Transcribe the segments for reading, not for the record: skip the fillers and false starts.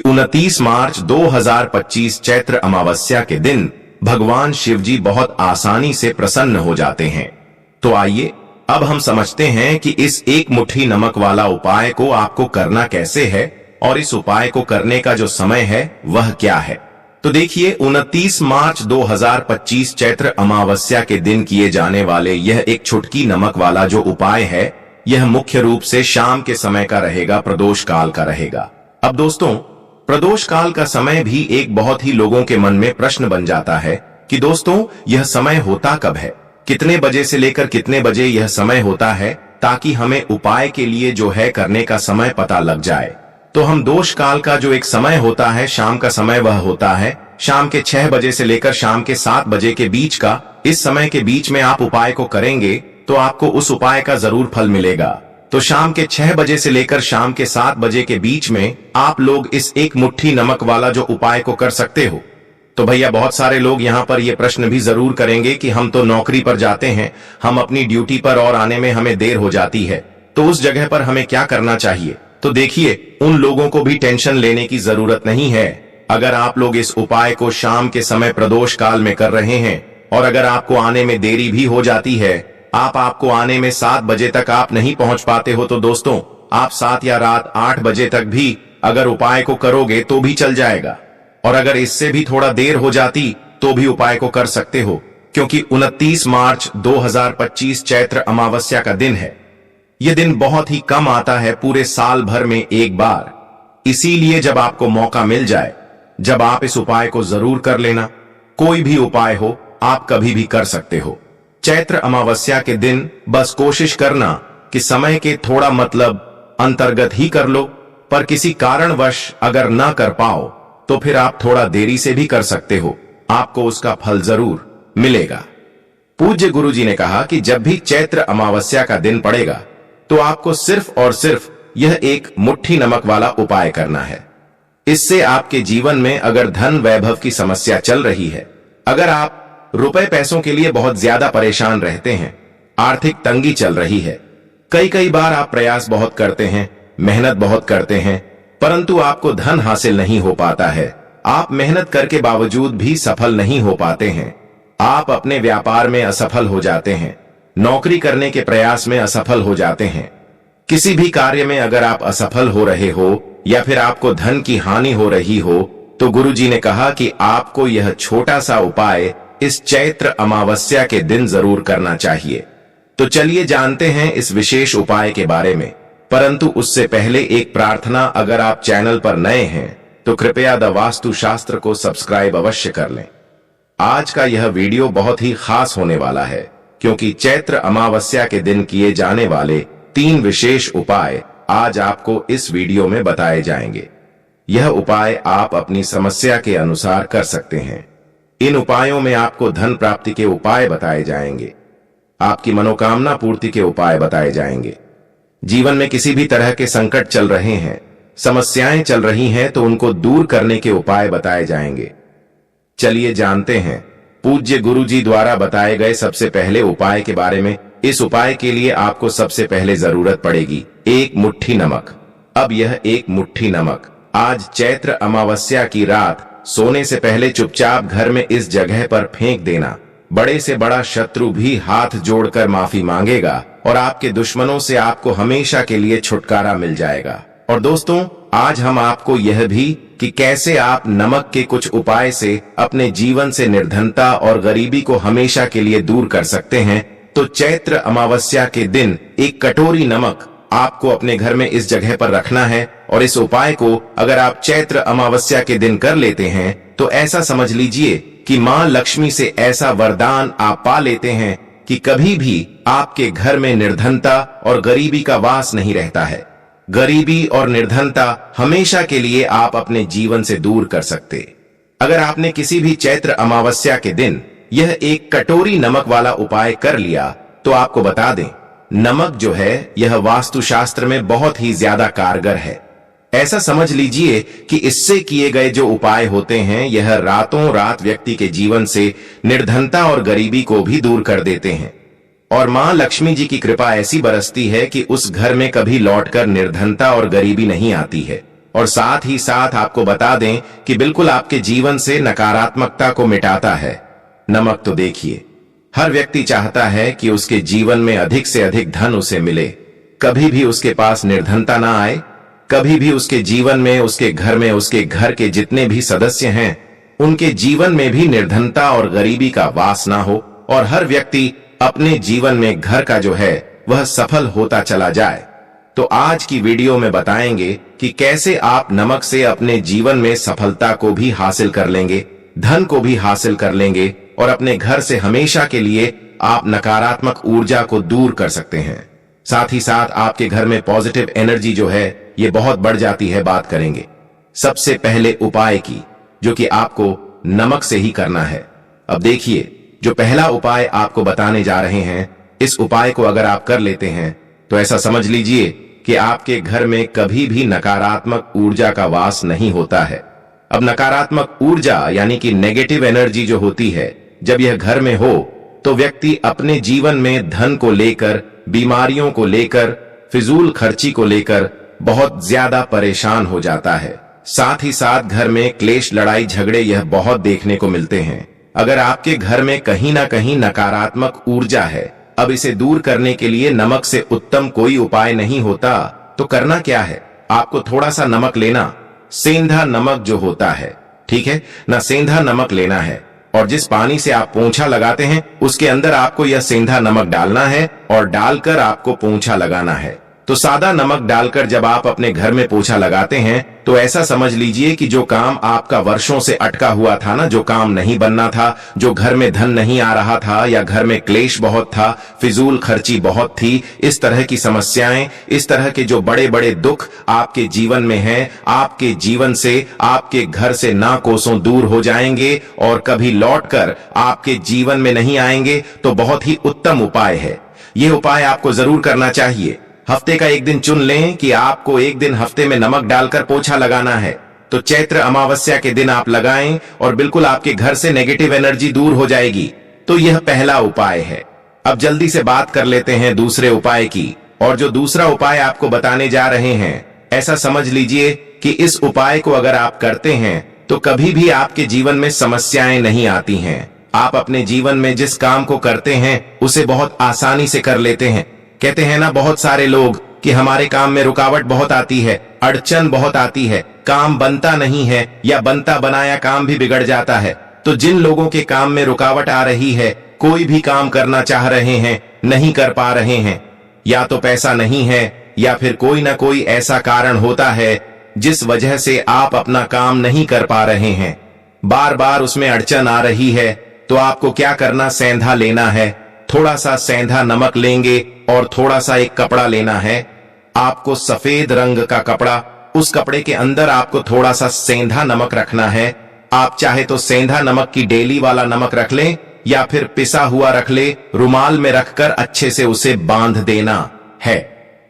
29 मार्च 2025 चैत्र अमावस्या के दिन भगवान शिव जी बहुत आसानी से प्रसन्न हो जाते हैं। तो आइए अब हम समझते हैं कि इस एक मुट्ठी नमक वाला उपाय को आपको करना कैसे है और इस उपाय को करने का जो समय है वह क्या है। तो देखिए, 29 मार्च 2025 चैत्र अमावस्या के दिन किए जाने वाले यह एक छुटकी नमक वाला जो उपाय है, यह मुख्य रूप से शाम के समय का रहेगा, प्रदोष काल का रहेगा। अब दोस्तों, प्रदोष काल का समय भी एक बहुत ही लोगों के मन में प्रश्न बन जाता है कि दोस्तों यह समय होता कब है, कितने बजे से लेकर कितने बजे यह समय होता है, ताकि हमें उपाय के लिए जो है करने का समय पता लग जाए। तो हम दोष काल का जो एक समय होता है, शाम का समय, वह होता है शाम के 6 बजे से लेकर शाम के 7 बजे के बीच का। इस समय के बीच में आप उपाय को करेंगे तो आपको उस उपाय का जरूर फल मिलेगा। तो शाम के 6 बजे से लेकर शाम के 7 बजे के बीच में आप लोग इस एक मुट्ठी नमक वाला जो उपाय को कर सकते हो। तो भैया, बहुत सारे लोग यहाँ पर ये प्रश्न भी जरूर करेंगे कि हम तो नौकरी पर जाते हैं, हम अपनी ड्यूटी पर और आने में हमें देर हो जाती है, तो उस जगह पर हमें क्या करना चाहिए। तो देखिए, उन लोगों को भी टेंशन लेने की जरूरत नहीं है। अगर आप लोग इस उपाय को शाम के समय प्रदोष काल में कर रहे हैं और अगर आपको आने में देरी भी हो जाती है, आपको आने में 7 बजे तक आप नहीं पहुंच पाते हो, तो दोस्तों आप 7 या रात 8 बजे तक भी अगर उपाय को करोगे तो भी चल जाएगा। और अगर इससे भी थोड़ा देर हो जाती तो भी उपाय को कर सकते हो, क्योंकि 29 मार्च 2025 चैत्र अमावस्या का दिन है। यह दिन बहुत ही कम आता है, पूरे साल भर में एक बार। इसीलिए जब आपको मौका मिल जाए, जब आप इस उपाय को जरूर कर लेना। कोई भी उपाय हो, आप कभी भी कर सकते हो। चैत्र अमावस्या के दिन बस कोशिश करना कि समय के थोड़ा मतलब अंतर्गत ही कर लो, पर किसी कारणवश अगर ना कर पाओ तो फिर आप थोड़ा देरी से भी कर सकते हो, आपको उसका फल जरूर मिलेगा। पूज्य गुरुजी ने कहा कि जब भी चैत्र अमावस्या का दिन पड़ेगा तो आपको सिर्फ और सिर्फ यह एक मुट्ठी नमक वाला उपाय करना है। इससे आपके जीवन में अगर धन वैभव की समस्या चल रही है, अगर आप रुपए पैसों के लिए बहुत ज्यादा परेशान रहते हैं, आर्थिक तंगी चल रही है, कई बार आप प्रयास बहुत करते हैं, मेहनत बहुत करते हैं, परंतु आपको धन हासिल नहीं हो पाता है, आप मेहनत करके बावजूद भी सफल नहीं हो पाते हैं, आप अपने व्यापार में असफल हो जाते हैं, नौकरी करने के प्रयास में असफल हो जाते हैं, किसी भी कार्य में अगर आप असफल हो रहे हो या फिर आपको धन की हानि हो रही हो, तो गुरुजी ने कहा कि आपको यह छोटा सा उपाय इस चैत्र अमावस्या के दिन जरूर करना चाहिए। तो चलिए जानते हैं इस विशेष उपाय के बारे में, परंतु उससे पहले एक प्रार्थना, अगर आप चैनल पर नए हैं तो कृपया द वास्तु शास्त्र को सब्सक्राइब अवश्य कर लें। आज का यह वीडियो बहुत ही खास होने वाला है, क्योंकि चैत्र अमावस्या के दिन किए जाने वाले 3 विशेष उपाय आज आपको इस वीडियो में बताए जाएंगे। यह उपाय आप अपनी समस्या के अनुसार कर सकते हैं। इन उपायों में आपको धन प्राप्ति के उपाय बताए जाएंगे, आपकी मनोकामना पूर्ति के उपाय बताए जाएंगे। जीवन में किसी भी तरह के संकट चल रहे हैं, समस्याएं चल रही हैं, तो उनको दूर करने के उपाय बताए जाएंगे। चलिए जानते हैं पूज्य गुरुजी द्वारा बताए गए सबसे पहले उपाय के बारे में। इस उपाय के लिए आपको सबसे पहले जरूरत पड़ेगी 1 मुट्ठी नमक। अब यह 1 मुट्ठी नमक आज चैत्र अमावस्या की रात सोने से पहले चुपचाप घर में इस जगह पर फेंक देना। बड़े से बड़ा शत्रु भी हाथ जोड़कर माफी मांगेगा और आपके दुश्मनों से आपको हमेशा के लिए छुटकारा मिल जाएगा। और दोस्तों, आज हम आपको यह भी कि कैसे आप नमक के कुछ उपाय से अपने जीवन से निर्धनता और गरीबी को हमेशा के लिए दूर कर सकते हैं। तो चैत्र अमावस्या के दिन 1 कटोरी नमक आपको अपने घर में इस जगह पर रखना है, और इस उपाय को अगर आप चैत्र अमावस्या के दिन कर लेते हैं तो ऐसा समझ लीजिए कि मां लक्ष्मी से ऐसा वरदान आप पा लेते हैं कि कभी भी आपके घर में निर्धनता और गरीबी का वास नहीं रहता है। गरीबी और निर्धनता हमेशा के लिए आप अपने जीवन से दूर कर सकते। अगर आपने किसी भी चैत्र अमावस्या के दिन यह 1 कटोरी नमक वाला उपाय कर लिया, तो आपको बता दें, नमक जो है यह वास्तुशास्त्र में बहुत ही ज्यादा कारगर है। ऐसा समझ लीजिए कि इससे किए गए जो उपाय होते हैं, यह रातों रात व्यक्ति के जीवन से निर्धनता और गरीबी को भी दूर कर देते हैं। और मां लक्ष्मी जी की कृपा ऐसी बरसती है कि उस घर में कभी लौटकर निर्धनता और गरीबी नहीं आती है। और साथ ही साथ आपको बता दें कि बिल्कुल आपके जीवन से नकारात्मकता को मिटाता है। नमक तो देखिए, हर व्यक्ति चाहता है कि उसके जीवन में अधिक से अधिक धन उसे मिले, कभी भी उसके पास निर्धनता ना आए, कभी भी उसके जीवन में, उसके घर में, उसके घर के जितने भी सदस्य हैं उनके जीवन में भी निर्धनता और गरीबी का वास ना हो, और हर व्यक्ति अपने जीवन में घर का जो है वह सफल होता चला जाए। तो आज की वीडियो में बताएंगे कि कैसे आप नमक से अपने जीवन में सफलता को भी हासिल कर लेंगे, धन को भी हासिल कर लेंगे, और अपने घर से हमेशा के लिए आप नकारात्मक ऊर्जा को दूर कर सकते हैं। साथ ही साथ आपके घर में पॉजिटिव एनर्जी जो है ये बहुत बढ़ जाती है। बात करेंगे सबसे पहले उपाय की, जो कि आपको नमक से ही करना है। अब देखिए, जो पहला उपाय आपको बताने जा रहे हैं, इस उपाय को अगर आप कर लेते हैं तो ऐसा समझ लीजिए कि आपके घर में कभी भी नकारात्मक ऊर्जा का वास नहीं होता है। अब नकारात्मक ऊर्जा यानी कि नेगेटिव एनर्जी जो होती है, जब यह घर में हो तो व्यक्ति अपने जीवन में धन को लेकर, बीमारियों को लेकर, फिजूल खर्ची को लेकर बहुत ज्यादा परेशान हो जाता है। साथ ही साथ घर में क्लेश, लड़ाई झगड़े यह बहुत देखने को मिलते हैं। अगर आपके घर में कहीं ना कहीं नकारात्मक ऊर्जा है, अब इसे दूर करने के लिए नमक से उत्तम कोई उपाय नहीं होता। तो करना क्या है, आपको थोड़ा सा नमक लेना, सेंधा नमक जो होता है, ठीक है ना, सेंधा नमक लेना है, और जिस पानी से आप पोंछा लगाते हैं उसके अंदर आपको यह सेंधा नमक डालना है और डालकर आपको पोंछा लगाना है। तो सादा नमक डालकर जब आप अपने घर में पोछा लगाते हैं तो ऐसा समझ लीजिए कि जो काम आपका वर्षों से अटका हुआ था ना, जो काम नहीं बनना था, जो घर में धन नहीं आ रहा था, या घर में क्लेश बहुत था, फिजूल खर्ची बहुत थी, इस तरह की समस्याएं, इस तरह के जो बड़े बड़े दुख आपके जीवन में हैं, आपके जीवन से, आपके घर से ना कोसों दूर हो जाएंगे और कभी लौटकर आपके जीवन में नहीं आएंगे। तो बहुत ही उत्तम उपाय है, यह उपाय आपको जरूर करना चाहिए। हफ्ते का एक दिन चुन लें कि आपको एक दिन हफ्ते में नमक डालकर पोछा लगाना है, तो चैत्र अमावस्या के दिन आप लगाएं और बिल्कुल आपके घर से नेगेटिव एनर्जी दूर हो जाएगी। तो यह पहला उपाय है। अब जल्दी से बात कर लेते हैं दूसरे उपाय की, और जो दूसरा उपाय आपको बताने जा रहे हैं, ऐसा समझ लीजिए कि इस उपाय को अगर आप करते हैं तो कभी भी आपके जीवन में समस्याएं नहीं आती हैं। आप अपने जीवन में जिस काम को करते हैं उसे बहुत आसानी से कर लेते हैं। कहते हैं ना बहुत सारे लोग कि हमारे काम में रुकावट बहुत आती है, अड़चन बहुत आती है, काम बनता नहीं है, या बनता बनाया काम भी बिगड़ जाता है। तो जिन लोगों के काम में रुकावट आ रही है, कोई भी काम करना चाह रहे हैं, नहीं कर पा रहे हैं, या तो पैसा नहीं है, या फिर कोई ना कोई ऐसा कारण होता है जिस वजह से आप अपना काम नहीं कर पा रहे हैं, बार बार उसमें अड़चन आ रही है, तो आपको क्या करना, सेंधा लेना है। थोड़ा सा सेंधा नमक लेंगे और थोड़ा सा एक कपड़ा लेना है, आपको सफेद रंग का कपड़ा, उस कपड़े के अंदर आपको थोड़ा सा सेंधा नमक रखना है। आप चाहे तो सेंधा नमक की डेली वाला नमक रख लें, या फिर पिसा हुआ रख ले, रुमाल में रखकर अच्छे से उसे बांध देना है।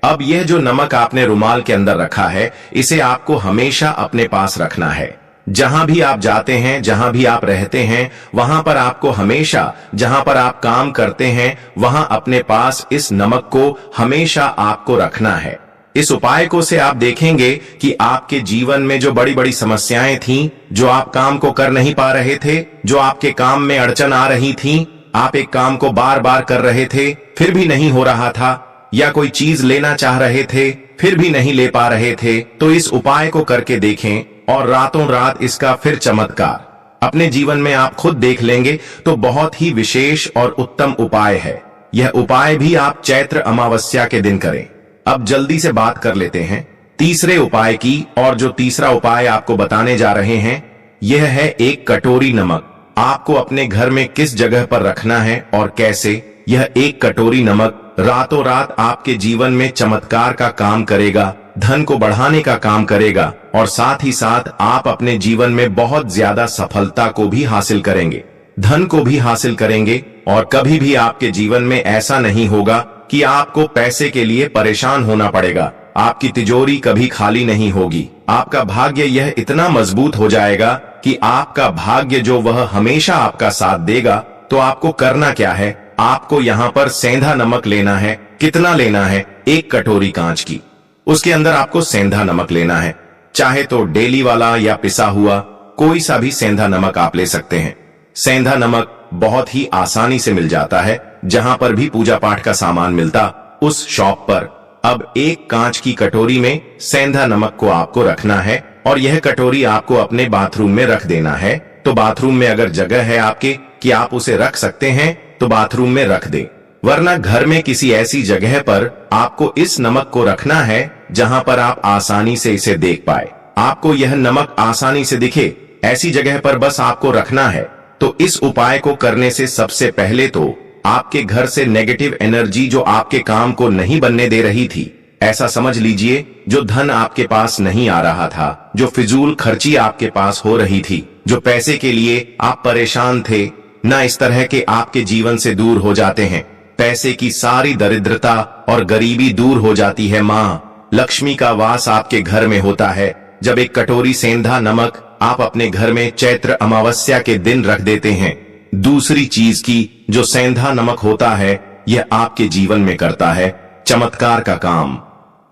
अब यह जो नमक आपने रुमाल के अंदर रखा है, इसे आपको हमेशा अपने पास रखना है। जहां भी आप जाते हैं, जहां भी आप रहते हैं, वहां पर आपको हमेशा, जहां पर आप काम करते हैं, वहां अपने पास इस नमक को हमेशा आपको रखना है। इस उपाय को से आप देखेंगे कि आपके जीवन में जो बड़ी बड़ी समस्याएं थीं, जो आप काम को कर नहीं पा रहे थे, जो आपके काम में अड़चन आ रही थी, आप एक काम को बार बार कर रहे थे फिर भी नहीं हो रहा था, या कोई चीज लेना चाह रहे थे फिर भी नहीं ले पा रहे थे, तो इस उपाय को करके देखें और रातों रात इसका फिर चमत्कार अपने जीवन में आप खुद देख लेंगे। तो बहुत ही विशेष और उत्तम उपाय है। यह उपाय भी आप चैत्र अमावस्या के दिन करें। अब जल्दी से बात कर लेते हैं तीसरे उपाय की, और जो तीसरा उपाय आपको बताने जा रहे हैं यह है एक कटोरी नमक। आपको अपने घर में किस जगह पर रखना है और कैसे, यह एक कटोरी नमक रातों रात आपके जीवन में चमत्कार का काम करेगा, धन को बढ़ाने का काम करेगा, और साथ ही साथ आप अपने जीवन में बहुत ज्यादा सफलता को भी हासिल करेंगे, धन को भी हासिल करेंगे, और कभी भी आपके जीवन में ऐसा नहीं होगा कि आपको पैसे के लिए परेशान होना पड़ेगा। आपकी तिजोरी कभी खाली नहीं होगी। आपका भाग्य यह इतना मजबूत हो जाएगा कि आपका भाग्य जो वह हमेशा आपका साथ देगा। तो आपको करना क्या है, आपको यहाँ पर सेंधा नमक लेना है। कितना लेना है, एक कटोरी कांच की, उसके अंदर आपको सेंधा नमक लेना है। चाहे तो डेली वाला या पिसा हुआ कोई सा भी सेंधा नमक आप ले सकते हैं। सेंधा नमक बहुत ही आसानी से मिल जाता है, जहां पर भी पूजा पाठ का सामान मिलता उस शॉप पर। अब एक कांच की कटोरी में सेंधा नमक को आपको रखना है और यह कटोरी आपको अपने बाथरूम में रख देना है। तो बाथरूम में अगर जगह है आपके कि आप उसे रख सकते हैं तो बाथरूम में रख दें, वरना घर में किसी ऐसी जगह पर आपको इस नमक को रखना है जहां पर आप आसानी से इसे देख पाए। आपको यह नमक आसानी से दिखे ऐसी जगह पर बस आपको रखना है। तो इस उपाय को करने से सबसे पहले तो आपके घर से नेगेटिव एनर्जी जो आपके काम को नहीं बनने दे रही थी, ऐसा समझ लीजिए जो धन आपके पास नहीं आ रहा था, जो फिजूल खर्ची आपके पास हो रही थी, जो पैसे के लिए आप परेशान थे, न इस तरह के आपके जीवन से दूर हो जाते हैं। पैसे की सारी दरिद्रता और गरीबी दूर हो जाती है। माँ लक्ष्मी का वास आपके घर में होता है जब एक कटोरी सेंधा नमक आप अपने घर में चैत्र अमावस्या के दिन रख देते हैं। दूसरी चीज की जो सेंधा नमक होता है यह आपके जीवन में करता है चमत्कार का काम।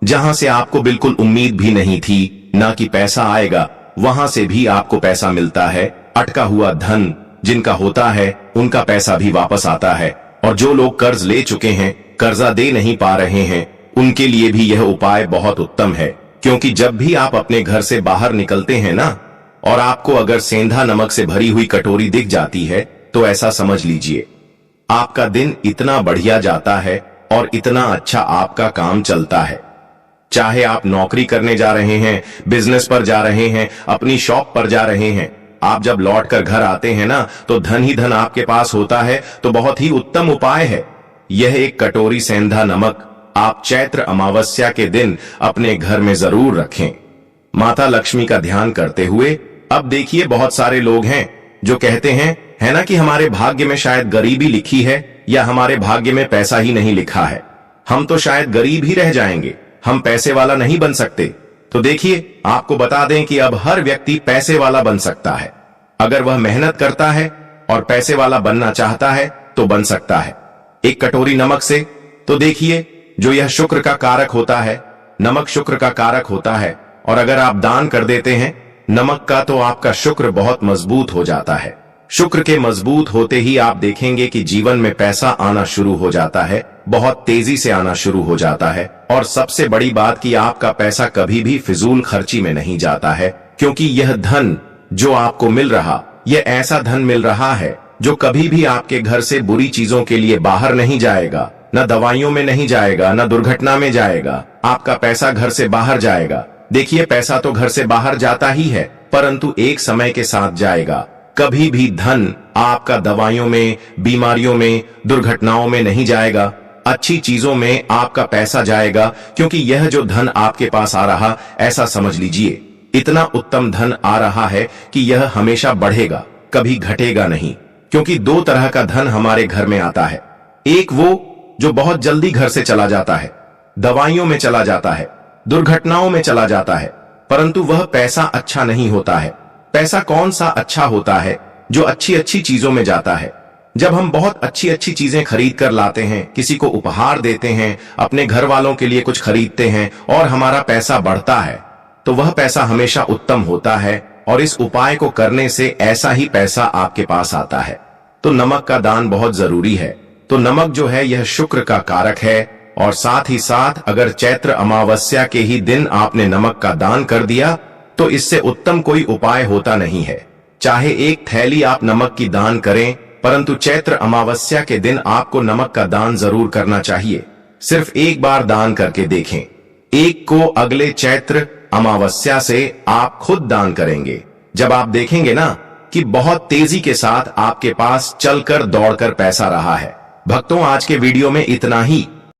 जहां से आपको बिल्कुल उम्मीद भी नहीं थी ना कि पैसा आएगा, वहां से भी आपको पैसा मिलता है। अटका हुआ धन जिनका होता है उनका पैसा भी वापस आता है, और जो लोग कर्ज ले चुके हैं, कर्जा दे नहीं पा रहे हैं, उनके लिए भी यह उपाय बहुत उत्तम है। क्योंकि जब भी आप अपने घर से बाहर निकलते हैं ना, और आपको अगर सेंधा नमक से भरी हुई कटोरी दिख जाती है, तो ऐसा समझ लीजिए आपका दिन इतना बढ़िया जाता है और इतना अच्छा आपका काम चलता है। चाहे आप नौकरी करने जा रहे हैं, बिजनेस पर जा रहे हैं, अपनी शॉप पर जा रहे हैं, आप जब लौट कर घर आते हैं ना, तो धन ही धन आपके पास होता है। तो बहुत ही उत्तम उपाय है यह। एक कटोरी सेंधा नमक आप चैत्र अमावस्या के दिन अपने घर में जरूर रखें, माता लक्ष्मी का ध्यान करते हुए। अब देखिए बहुत सारे लोग हैं जो कहते हैं, है ना, कि हमारे भाग्य में शायद गरीबी लिखी है या हमारे भाग्य में पैसा ही नहीं लिखा है, हम तो शायद गरीब ही रह जाएंगे, हम पैसे वाला नहीं बन सकते। तो देखिए आपको बता दें कि अब हर व्यक्ति पैसे वाला बन सकता है, अगर वह मेहनत करता है और पैसे वाला बनना चाहता है तो बन सकता है एक कटोरी नमक से। तो देखिए जो यह शुक्र का कारक होता है, नमक शुक्र का कारक होता है, और अगर आप दान कर देते हैं नमक का तो आपका शुक्र बहुत मजबूत हो जाता है। शुक्र के मजबूत होते ही आप देखेंगे कि जीवन में पैसा आना शुरू हो जाता है, बहुत तेजी से आना शुरू हो जाता है। और सबसे बड़ी बात कि आपका पैसा कभी भी फिजूल खर्ची में नहीं जाता है, क्योंकि यह धन जो आपको मिल रहा, यह ऐसा धन मिल रहा है जो कभी भी आपके घर से बुरी चीजों के लिए बाहर नहीं जाएगा, न दवाइयों में नहीं जाएगा, न दुर्घटना में जाएगा। आपका पैसा घर से बाहर जाएगा। देखिए पैसा तो घर से बाहर जाता ही है, परंतु एक समय के साथ जाएगा। कभी भी धन आपका दवाइयों में, बीमारियों में, दुर्घटनाओं में नहीं जाएगा, अच्छी चीजों में आपका पैसा जाएगा। क्योंकि यह जो धन आपके पास आ रहा, ऐसा समझ लीजिए इतना उत्तम धन आ रहा है कि यह हमेशा बढ़ेगा, कभी घटेगा नहीं। क्योंकि दो तरह का धन हमारे घर में आता है, एक वो जो बहुत जल्दी घर से चला जाता है, दवाइयों में चला जाता है, दुर्घटनाओं में चला जाता है, परंतु वह पैसा अच्छा नहीं होता है। पैसा कौन सा अच्छा होता है? जो अच्छी अच्छी चीजों में जाता है। जब हम बहुत अच्छी अच्छी चीजें खरीद कर लाते हैं, किसी को उपहार देते हैं, अपने घर वालों के लिए कुछ खरीदते हैं और हमारा पैसा बढ़ता है, तो वह पैसा हमेशा उत्तम होता है। और इस उपाय को करने से ऐसा ही पैसा आपके पास आता है। तो नमक का दान बहुत जरूरी है। तो नमक जो है यह शुक्र का कारक है, और साथ ही साथ अगर चैत्र अमावस्या के ही दिन आपने नमक का दान कर दिया तो इससे उत्तम कोई उपाय होता नहीं है। चाहे एक थैली आप नमक की दान करें, परंतु चैत्र अमावस्या के दिन आपको नमक का दान जरूर करना चाहिए। सिर्फ एक बार दान करके देखें, एक को अगले चैत्र अमावस्या से आप खुद दान करेंगे। जब आप देखेंगे ना कि बहुत तेजी के साथ आपके पास चलकर दौड़कर पैसा रहा है। भक्तों आज के वीडियो में इतना ही।